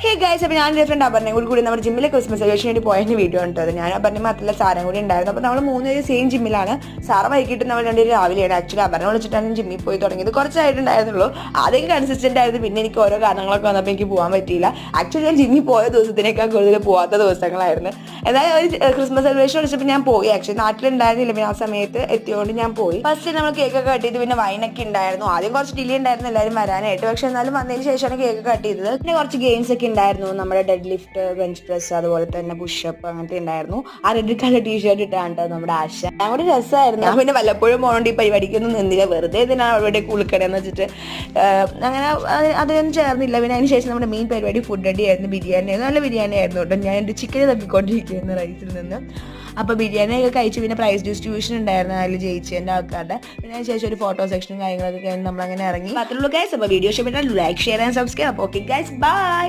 Hey guys, അപ്പോൾ ഞാൻ എൻ്റെ ഫ്രണ്ട് അപർണയും കൂടി നമ്മുടെ ജിമ്മിലെ ക്രിസ്മസ് സെലിബ്രേഷന് വേണ്ടി പോയതിൻ്റെ വീഡിയോ കണ്ടത്. ഞാൻ അപർണ മാത്രമല്ല സാറും കൂടി ഉണ്ടായിരുന്നു. അപ്പോൾ നമ്മൾ 3 പേര് സെയിം ജിമ്മിലാണ്. സാറ് വൈകിട്ട് നമ്മൾ 2 രാവിലെയാണ്. ആക്ച്വലി അപർണ വിളിച്ചിട്ടാണ് ജിമ്മിൽ പോയി തുടങ്ങിയത്. കുറച്ചായിട്ടുണ്ടായിരുന്നുള്ളൂ. ആദ്യം കൺസിസ്റ്റൻ്റ് ആയിരുന്നു. പിന്നെ എനിക്ക് ഓരോ കാരണങ്ങളൊക്കെ വന്നപ്പോൾ എനിക്ക് പോകാൻ പറ്റിയില്ല. ആക്ച്വലി ഞാൻ ജിമ്മിൽ പോയ ദിവസത്തിനേക്കാൾ കൂടുതൽ പോകാത്ത ദിവസങ്ങളായിരുന്നു. എന്നാലും ഒരു ക്രിസ്മസ് സെലിബ്രേഷൻ വിളിച്ചപ്പോൾ ഞാൻ പോയി. ആക്ച്വലി നാട്ടിലുണ്ടായിരുന്നില്ല. പിന്നെ ആ സമയത്ത് എത്തിയോണ്ട് ഞാൻ പോയി. ഫസ്റ്റ് നമ്മൾ കേക്കൊക്കെ കട്ട് ചെയ്ത് പിന്നെ വൈനൊക്കെ ഉണ്ടായിരുന്നു. ആദ്യം കുറച്ച് ഡിലേ ഉണ്ടായിരുന്നു എല്ലാവരും വരാനായിട്ട്. പക്ഷെ എന്നാലും വന്നതിന് ശേഷമാണ് കേക്ക് കട്ട് ചെയ്തത്. പിന്നെ കുറച്ച് ഗെയിംസ് ഒക്കെ ഉണ്ടായിരുന്നു. നമ്മുടെ ഡെഡ് ലിഫ്റ്റ്, ബെഞ്ച് പ്രസ്, അതുപോലെ തന്നെ പുഷപ്പ് അങ്ങനത്തെ ഉണ്ടായിരുന്നു. ആ റെഡ് കളർ ടീഷർട്ട് ഇട്ടാണ് നമ്മുടെ ആശ. ഞങ്ങളുടെ രസമായിരുന്നു. ഞാൻ പിന്നെ വല്ലപ്പോഴും പോകേണ്ട ഈ പരിപാടിക്കൊന്നും നിന്നില്ല. വെറുതെ ഇതിനാണ് അവിടെ കുളിക്കടയെന്ന് വെച്ചിട്ട് അങ്ങനെ അതൊന്നും ചേർന്നില്ല. പിന്നെ അതിന് ശേഷം നമ്മുടെ മെയിൻ പരിപാടി ഫുഡ് റെഡി ആയിരുന്നു. ബിരിയാണി ആയിരുന്നു. നല്ല ബിരിയാണി ആയിരുന്നു കേട്ടോ. ഞാൻ എൻ്റെ ചിക്കൻ തപ്പിക്കൊണ്ടിരിക്കുകയായിരുന്നു റൈസിൽ നിന്ന്. അപ്പോൾ ബിരിയാണിയൊക്കെ കഴിച്ച് പിന്നെ പ്രൈസ് ഡിസ്ട്രിബ്യൂഷൻ ഉണ്ടായിരുന്നു അതിൽ ജയിച്ചതിൻ്റെ ആൾക്കാരുടെ. പിന്നെ അതിന് ശേഷം ഒരു ഫോട്ടോ സെക്ഷനും കാര്യങ്ങളൊക്കെ കഴിഞ്ഞ് നമ്മളങ്ങനെ ഇറങ്ങി. അത്രയുള്ളൂ ഗൈസ്. അപ്പോൾ വീഡിയോ ഇഷ്ടപ്പെട്ടാൽ ലൈക്ക്, ഷെയർ ആൻഡ് സബ്സ്ക്രൈബ്. അപ്പോൾ ഓക്കെ ഗൈസ്, ബൈ.